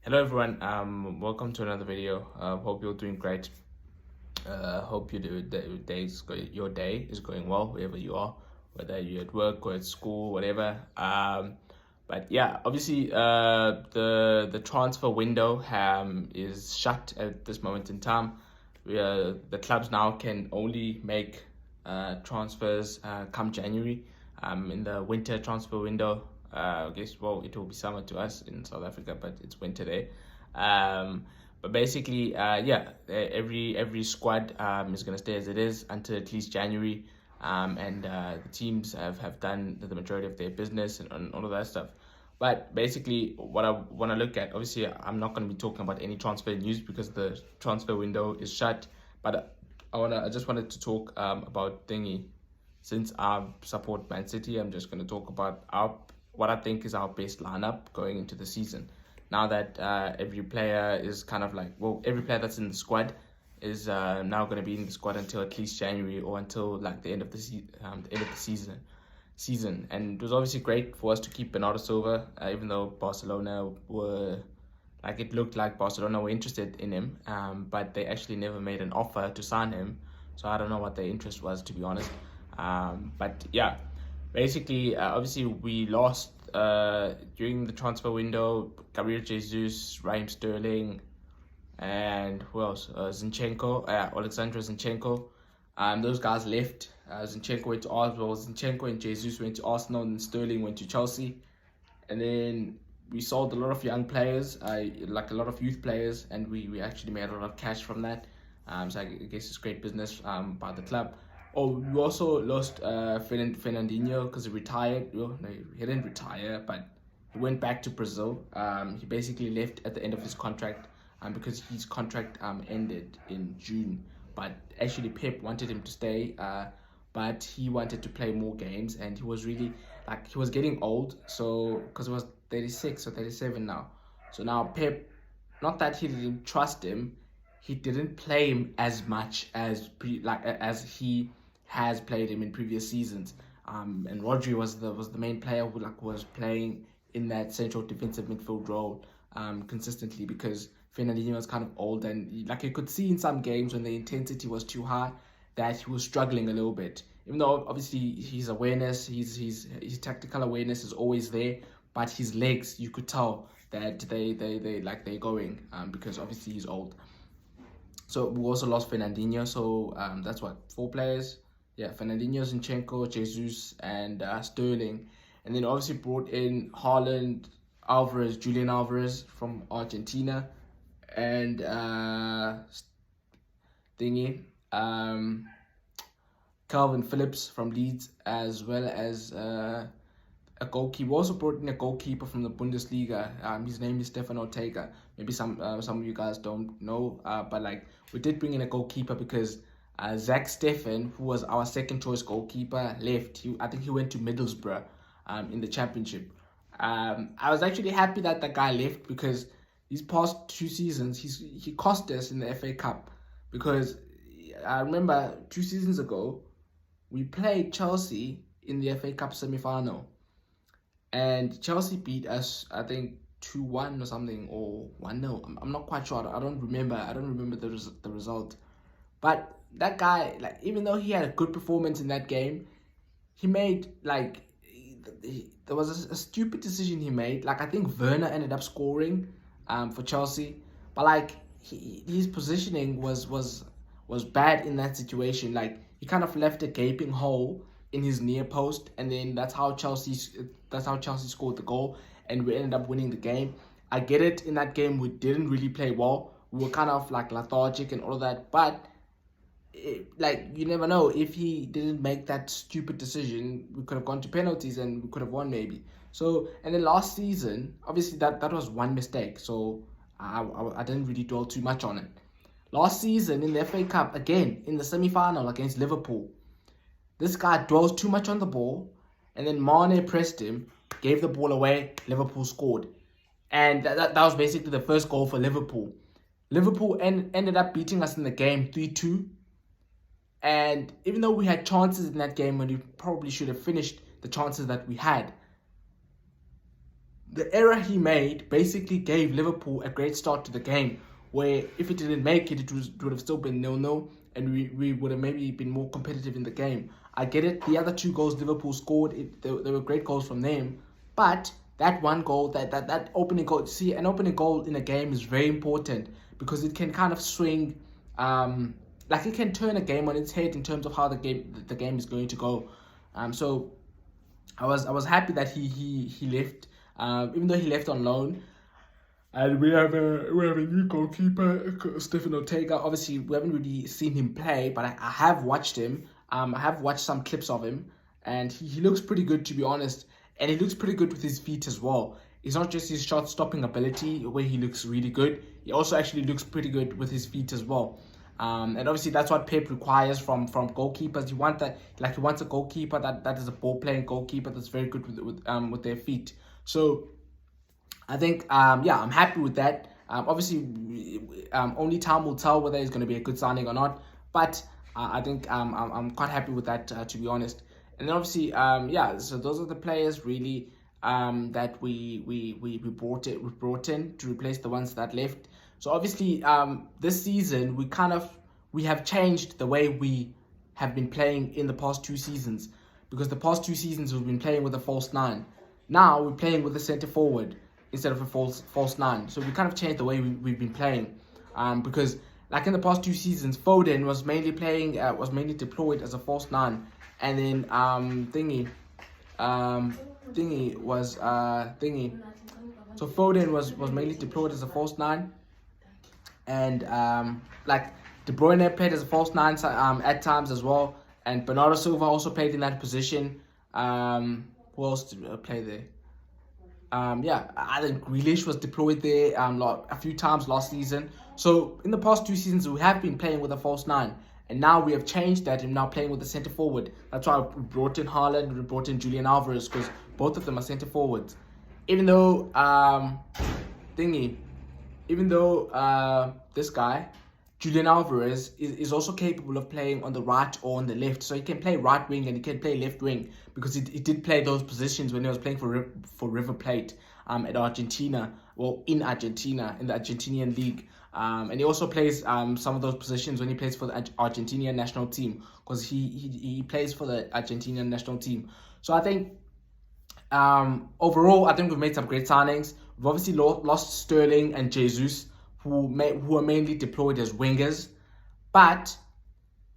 Hello everyone. Welcome to another video. Hope you're doing great. Hope your day is going well wherever you are, whether you're at work or at school, whatever. But yeah, obviously, the transfer window is shut at this moment in time. The clubs now can only make transfers come January. In the winter transfer window, I guess it will be summer to us in South Africa, but it's winter there. But basically, every squad is going to stay as it is until at least January. And the teams have done the majority of their business and all of that stuff. But basically, what I want to look at, obviously, I'm not going to be talking about any transfer news because the transfer window is shut. But I just wanted to talk about thingy. Since I support Man City, I'm just going to talk about what I think is our best lineup going into the season. Now that every player is kind of like, well, every player that's in the squad is now going to be in the squad until at least January or until like the end of the season. And it was obviously great for us to keep Bernardo Silva, even though it looked like Barcelona were interested in him, but they actually never made an offer to sign him. So I don't know what their interest was, to be honest. But yeah, basically, obviously we lost during the transfer window. Gabriel Jesus, Raheem Sterling, and who else? Zinchenko, Alexander Zinchenko. Those guys left. Zinchenko went to Arsenal. Zinchenko and Jesus went to Arsenal, and Sterling went to Chelsea. And then we sold a lot of young players, like a lot of youth players, and we actually made a lot of cash from that. So I guess it's great business by the club. Oh, we also lost Fernandinho because he retired. Well, no, he didn't retire, but he went back to Brazil. He basically left at the end of his contract because his contract ended in June. But actually, Pep wanted him to stay, but he wanted to play more games, and he was really he was getting old. So because he was 36 or 37 now, so now Pep, not that he didn't trust him, he didn't play him as much as he has played him in previous seasons. And Rodri was the main player who was playing in that central defensive midfield role consistently because Fernandinho was kind of old, and you could see in some games when the intensity was too high that he was struggling a little bit. Even though obviously his tactical awareness is always there, but his legs, you could tell that they're going because obviously he's old. So we also lost Fernandinho. So that's what, four players. Yeah, Fernandinho, Zinchenko, Jesus, and Sterling, and then obviously brought in Haaland, Julian Alvarez from Argentina, and thingy, Calvin Phillips from Leeds, as well as a goalkeeper. We also brought in a goalkeeper from the Bundesliga. His name is Stefan Ortega. Maybe some of you guys don't know, but we did bring in a goalkeeper because Zach Steffen, who was our second choice goalkeeper, left. I think he went to Middlesbrough in the Championship. I was actually happy that the guy left because these past 2 seasons he cost us in the FA Cup because I remember 2 seasons ago we played Chelsea in the FA Cup semi-final, and Chelsea beat us, I think 2-1 or something, or 1-0. I'm not quite sure. I don't remember. I don't remember the result. But that guy, even though he had a good performance in that game, he made there was a stupid decision he made. I think Werner ended up scoring for Chelsea, but his positioning was bad in that situation. He kind of left a gaping hole in his near post, and then that's how Chelsea scored the goal, and we ended up winning the game. I get it. In that game, we didn't really play well. We were kind of lethargic and all of that, but you never know. If he didn't make that stupid decision, we could have gone to penalties and we could have won maybe. So, and then last season, obviously that was one mistake. So I didn't really dwell too much on it. Last season in the FA Cup, again in the semi-final against Liverpool, this guy dwells too much on the ball, and then Mane pressed him, gave the ball away. Liverpool scored, and that was basically the first goal for Liverpool. Liverpool ended up beating us in the game 3-2. And even though we had chances in that game when we probably should have finished the chances that we had, the error he made basically gave Liverpool a great start to the game, where if it didn't make it, it would have still been 0-0, and we would have maybe been more competitive in the game. I get it. The other two goals Liverpool scored, they were great goals from them, but that one goal, that opening goal, see, an opening goal in a game is very important because it can kind of swing, like it can turn a game on its head in terms of how the game is going to go. So I was happy that he left, even though he left on loan. And we have a new goalkeeper, Stephen Ortega. Obviously, we haven't really seen him play, but I have watched him. I have watched some clips of him, and he looks pretty good, to be honest. And he looks pretty good with his feet as well. It's not just his shot stopping ability where he looks really good. He also actually looks pretty good with his feet as well. And obviously that's what Pep requires from goalkeepers. He wants a goalkeeper that is a ball playing goalkeeper that's very good with their feet. So I think yeah, I'm happy with that. Obviously, only time will tell whether it's going to be a good signing or not. But I think I'm quite happy with that, to be honest. And then obviously, yeah. So those are the players really that we brought in to replace the ones that left. So obviously, this season we have changed the way we have been playing in the past 2 seasons, because the past 2 seasons we've been playing with a false 9. Now we're playing with a centre forward instead of a false 9. So we kind of changed the way we've been playing, because like in the past 2 seasons, Foden was mainly deployed as a false 9, and then So Foden was mainly deployed as a false 9, and like De Bruyne played as a false 9 at times as well, and Bernardo Silva also played in that position. Who else did play there? Yeah, I think Grealish was deployed there a few times last season. So in the past 2 seasons, we have been playing with a false 9, and now we have changed that and now playing with a centre forward. That's why we brought in Haaland, we brought in Julian Alvarez, because both of them are centre forwards. Even though this guy Julian Alvarez is also capable of playing on the right or on the left. So he can play right wing and he can play left wing, because he did play those positions when he was playing for River Plate at Argentina, well, in Argentina, in the Argentinian league. And he also plays some of those positions when he plays for the Argentinian national team, because he plays for the Argentinian national team. So I think overall, I think we've made some great signings. We've obviously lost Sterling and Jesus, who are mainly deployed as wingers, but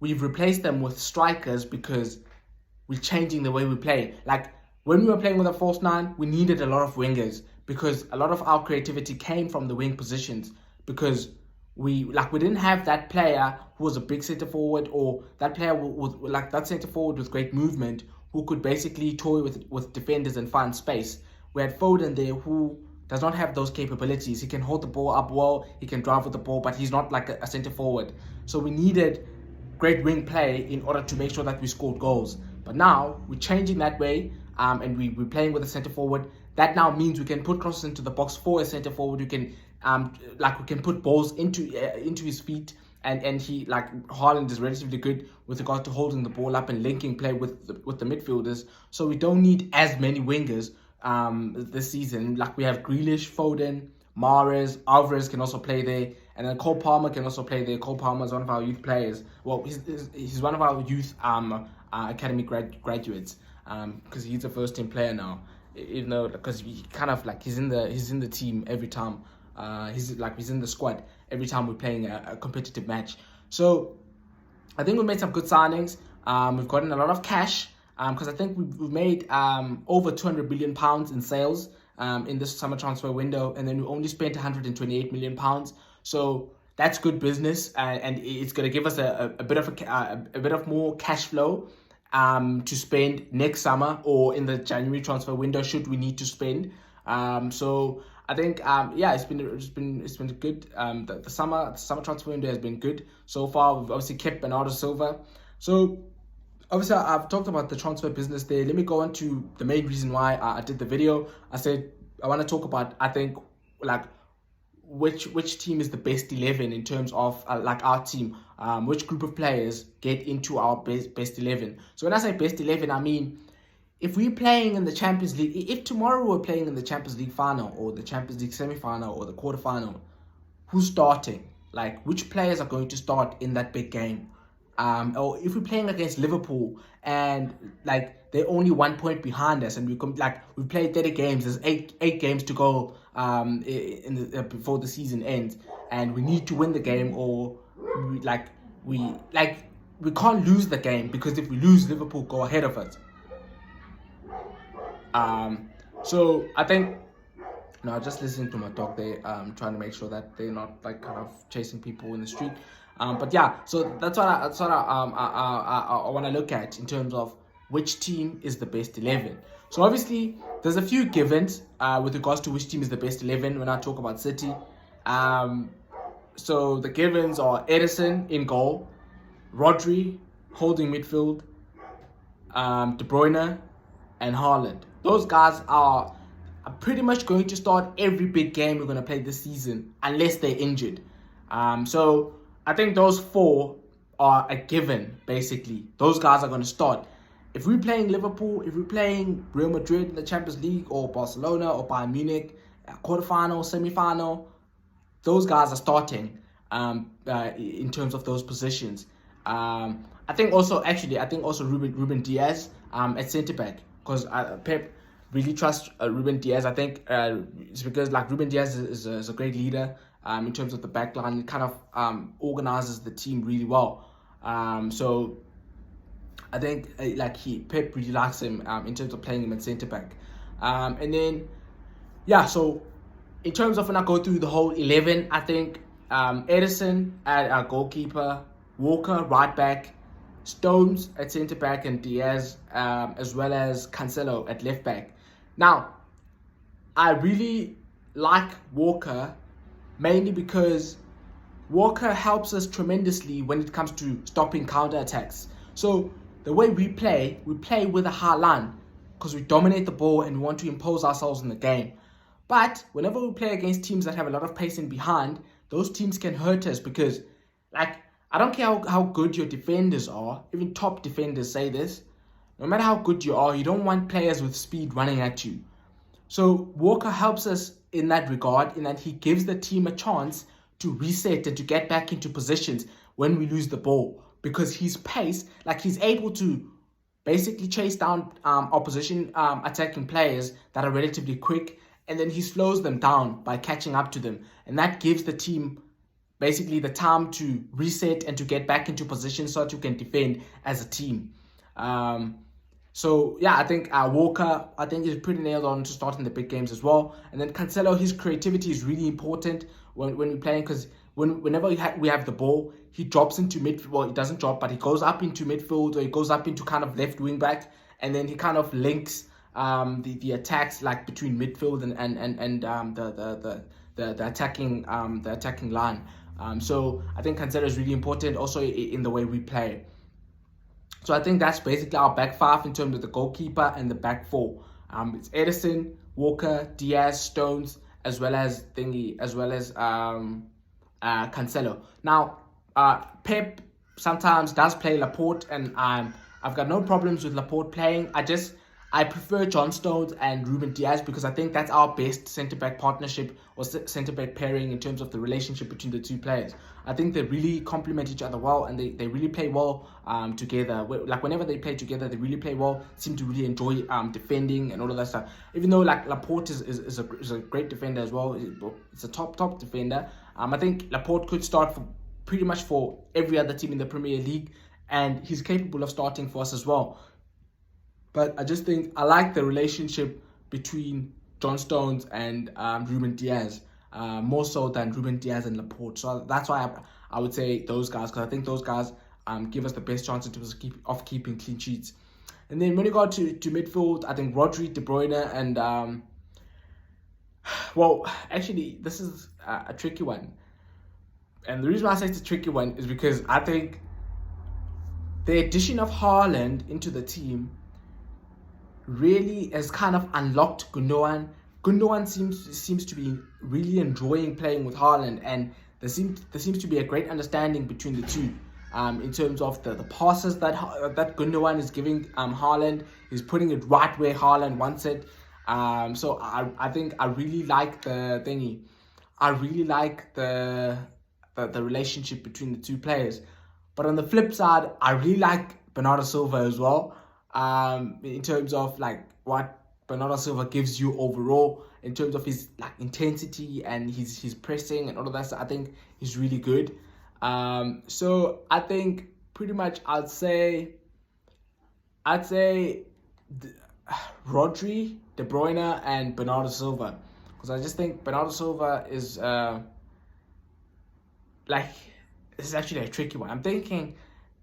we've replaced them with strikers because we're changing the way we play. Like when we were playing with a false 9, we needed a lot of wingers because a lot of our creativity came from the wing positions, because we didn't have that player who was a big centre forward, or that player with like that centre forward with great movement who could basically toy with defenders and find space. We had Foden there who does not have those capabilities. He can hold the ball up well, he can drive with the ball, but he's not like a centre forward. So we needed great wing play in order to make sure that we scored goals. But now we're changing that way, and we're playing with a centre forward. That now means we can put crosses into the box for a centre forward. We can we can put balls into his feet, and he, like Haaland, is relatively good with regard to holding the ball up and linking play with the midfielders. So we don't need as many wingers this season. Like we have Grealish, Foden, Mahrez, Alvarez can also play there, and then Cole Palmer can also play there. Cole Palmer is one of our youth players. Well, he's one of our youth academy graduates, because he's a first team player now. Even though, because he kind of like he's in the team every time. He's in the squad every time we're playing a competitive match. So I think we made some good signings. We've gotten a lot of cash, because I think we've made over £200 million in sales in this summer transfer window, and then we only spent £128 million. So that's good business, and it's going to give us a bit of more cash flow to spend next summer or in the January transfer window should we need to spend. So I think yeah, it's been good. The summer transfer window has been good so far. We've obviously kept Bernardo Silva. So obviously I've talked about the transfer business there. Let me go on to the main reason why I did the video. I said I want to talk about, I think, like which team is the best 11 in terms of like our team, which group of players get into our best 11. So when I say best 11, I mean if we're playing in the Champions League, if tomorrow we're playing in the Champions League final or the Champions League semi-final or the quarterfinal, who's starting? Like, which players are going to start in that big game? Or if we're playing against Liverpool and like they're only 1 point behind us, and we played 30 games, there's eight games to go before the season ends, and we need to win the game, or we can't lose the game, because if we lose, Liverpool go ahead of us. So I think, no, just listening to my dog. They trying to make sure that they're not like kind of chasing people in the street. But yeah, so that's what I want to look at in terms of which team is the best 11. So obviously there's a few givens with regards to which team is the best 11 when I talk about City. So the givens are Ederson in goal, Rodri holding midfield, De Bruyne, and Haaland. Those guys are pretty much going to start every big game we're going to play this season, unless they're injured. So I think those four are a given, basically. Those guys are going to start. If we're playing Liverpool, if we're playing Real Madrid in the Champions League, or Barcelona, or Bayern Munich, quarterfinal, semi-final, those guys are starting in terms of those positions. I think also Ruben Diaz at centre-back, because Pep really trusts Ruben Diaz. I think it's because like Ruben Diaz is a great leader in terms of the back line. He kind of organizes the team really well. So I think Pep really likes him in terms of playing him at centre back. And then so in terms of when I go through the whole 11, I think Ederson at our goalkeeper, Walker right back, Stones at centre back, and Diaz as well as Cancelo at left back. Now, I really like Walker mainly because Walker helps us tremendously when it comes to stopping counter-attacks. So the way we play with a high line because we dominate the ball and we want to impose ourselves in the game. But whenever we play against teams that have a lot of pace in behind, those teams can hurt us because, like, I don't care how good your defenders are, even top defenders say this, no matter how good you are, you don't want players with speed running at you. So Walker helps us in that regard, in that he gives the team a chance to reset and to get back into positions when we lose the ball. Because his pace, like he's able to basically chase down opposition attacking players that are relatively quick, and then he slows them down by catching up to them. And that gives the team basically the time to reset and to get back into position so that you can defend as a team. So yeah, I think Walker, I think is pretty nailed on to start in the big games as well. And then Cancelo, his creativity is really important when we're playing, because whenever we have the ball, he drops into midfield. Well, he doesn't drop, but he goes up into midfield, or he goes up into kind of left wing back, and then he kind of links the attacks like between midfield and the attacking line. So I think Cancelo is really important also in the way we play. So I think that's basically our back five in terms of the goalkeeper and the back four. It's Ederson, Walker, Diaz, Stones, as well as Cancelo. Now, Pep sometimes does play Laporte, and I've got no problems with Laporte playing. I prefer John Stones and Ruben Diaz because I think that's our best centre-back partnership or centre-back pairing in terms of the relationship between the two players. I think they really complement each other well, and they really play well together. Like whenever they play together, they really play well, seem to really enjoy defending and all of that stuff. Even though like Laporte is a great defender as well. It's a top defender. I think Laporte could start pretty much for every other team in the Premier League, and he's capable of starting for us as well. But I just think I like the relationship between John Stones and Ruben Diaz more so than Ruben Diaz and Laporte. So that's why I would say those guys, because I think those guys give us the best chance in terms of keeping clean sheets. And then when you go to midfield, I think Rodri, De Bruyne, and well, actually, this is a tricky one. And the reason why I say it's a tricky one is because I think the addition of Haaland into the team really has kind of unlocked Gundogan. Gundogan seems to be really enjoying playing with Haaland, and there seems to be a great understanding between the two. in terms of the passes that Gundogan is giving Haaland. He's putting it right where Haaland wants it. So I think I really like the thingy. I really like the relationship between the two players. But on the flip side, I really like Bernardo Silva as well. In terms of like what Bernardo Silva gives you overall, in terms of his like intensity and his pressing and all of that stuff, I think he's really good. So I think pretty much I'd say Rodri, De Bruyne, and Bernardo Silva, because I just think Bernardo Silva is like, this is actually a tricky one. I'm thinking,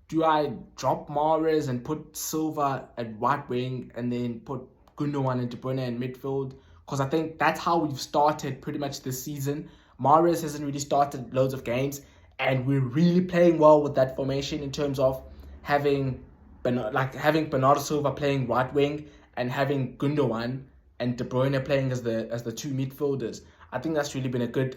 do I drop Mahrez and put Silva at right wing and then put Gundogan and De Bruyne in midfield? Because I think that's how we've started pretty much this season. Mahrez hasn't really started loads of games, and we're really playing well with that formation in terms of having Bernardo Silva playing right wing and having Gundogan and De Bruyne playing as the two midfielders. I think that's really been a good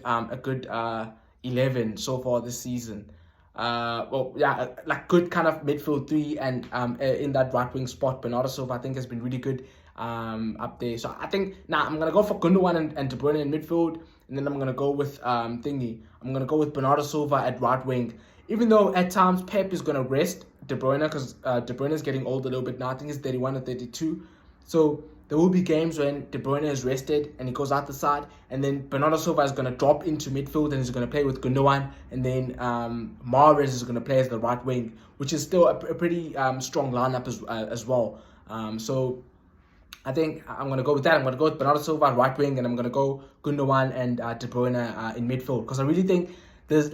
11 so far this season. Like good kind of midfield three, and in that right wing spot, Bernardo Silva I think has been really good up there. So I think I'm gonna go for Gundogan and De Bruyne in midfield, and then I'm gonna go with I'm gonna go with Bernardo Silva at right wing. Even though at times Pep is gonna rest De Bruyne, because De Bruyne is getting old a little bit now. I think he's 31 or 32. So there will be games when De Bruyne is rested and he goes out the side, and then Bernardo Silva is going to drop into midfield and he's going to play with Gundogan, and then Mahrez is going to play as the right wing, which is still a pretty strong lineup as well. So I think I'm going to go with that. I'm going to go with Bernardo Silva right wing, and I'm going to go Gundogan and De Bruyne in midfield, because I really think there's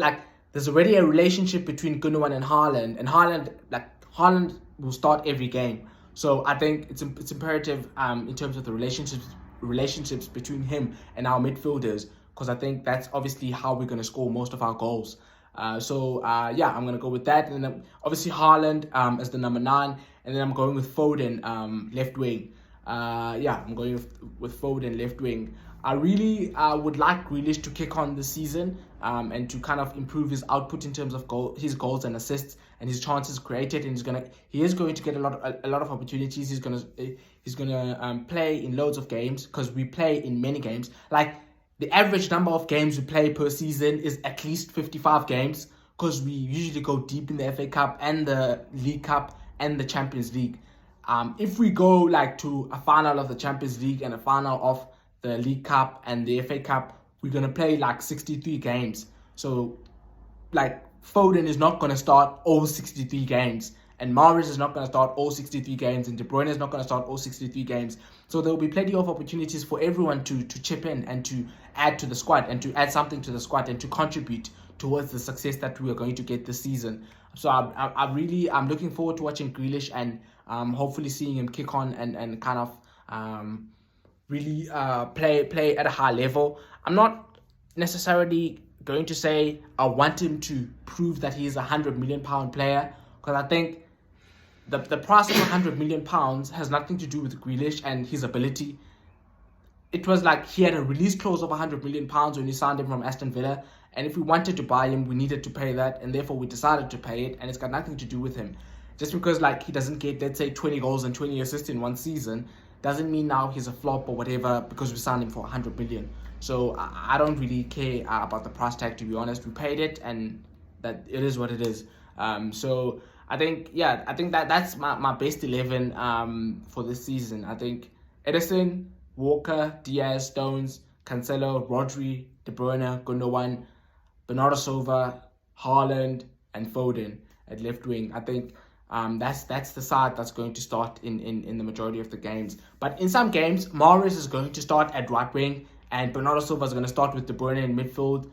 already a relationship between Gundogan and Haaland will start every game. So I think it's imperative in terms of the relationships between him and our midfielders, because I think that's obviously how we're going to score most of our goals. I'm going to go with that. And then obviously Haaland as the number 9, and then I'm going with Foden left wing. I'm going with Foden left wing. I really would like Grealish to kick on this season and to kind of improve his output in terms of his goals and assists and his chances created. And he is going to get a lot of opportunities. He's gonna play in loads of games, because we play in many games. Like the average number of games we play per season is at least 55 games, because we usually go deep in the FA Cup and the League Cup and the Champions League. If we go like to a final of the Champions League and a final of the League Cup and the FA Cup, we're going to play like 63 games. So like Foden is not going to start all 63 games, and Mahrez is not going to start all 63 games, and De Bruyne is not going to start all 63 games. So there will be plenty of opportunities for everyone to chip in and to add to the squad, and to add something to the squad, and to contribute towards the success that we are going to get this season. So I'm looking forward to watching Grealish, and hopefully seeing him kick on and kind of really play at a high level. I'm not necessarily going to say I want him to prove that he is a £100 million player, because I think the price of £100 million has nothing to do with Grealish and his ability. It was like he had a release clause of £100 million when we signed him from Aston Villa, and if we wanted to buy him, we needed to pay that, and therefore we decided to pay it, and it's got nothing to do with him. Just because like he doesn't get, let's say, 20 goals and 20 assists in one season doesn't mean now he's a flop or whatever, because we signed him for £100 million. So I don't really care about the price tag, to be honest. We paid it, and that it is what it is. So I think that's my best 11 for this season. I think Ederson, Walker, Diaz, Stones, Cancelo, Rodri, De Bruyne, Gundogan, Bernardo Silva, Haaland, and Foden at left wing. I think that's the side that's going to start in the majority of the games. But in some games, Mahrez is going to start at right wing, and Bernardo Silva is going to start with De Bruyne in midfield.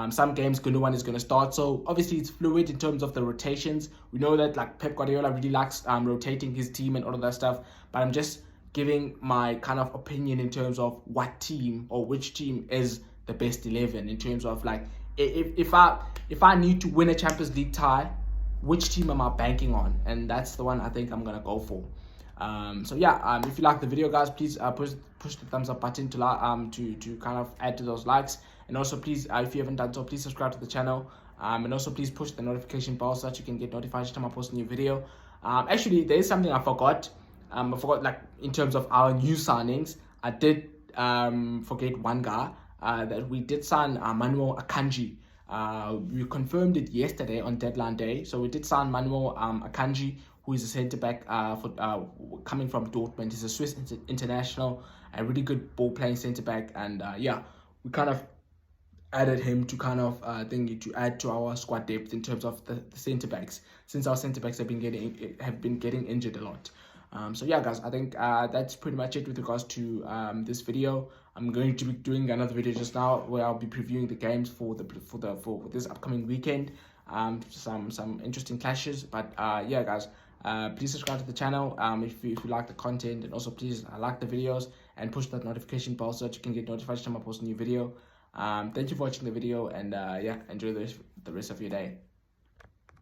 Some games Gundogan is going to start. So obviously it's fluid in terms of the rotations. We know that like Pep Guardiola really likes rotating his team and all of that stuff. But I'm just giving my kind of opinion in terms of what team or which team is the best 11, in terms of like if I need to win a Champions League tie, which team am I banking on? And that's the one I think I'm gonna go for. If you like the video, guys, please push the thumbs up button to kind of add to those likes. And also please, if you haven't done so, please subscribe to the channel. And also please push the notification bell so that you can get notified each time I post a new video. Actually, there is something I forgot. I forgot, like, in terms of our new signings, I did forget one guy, that we did sign, Manuel Akanji. We confirmed it yesterday on deadline day. So we did sign Manuel Akanji, who is a centre back coming from Dortmund. He's a Swiss international, a really good ball playing centre back, and yeah, we kind of added him to kind of to add to our squad depth in terms of the centre backs, since our centre backs have been getting injured a lot. So yeah, guys, I think that's pretty much it with regards to this video. I'm going to be doing another video just now where I'll be previewing the games for this upcoming weekend. Some interesting clashes, but yeah, guys, please subscribe to the channel if you like the content, and also please like the videos and push that notification bell so that you can get notified each time I post a new video. Thank you for watching the video, and yeah, enjoy the rest of your day.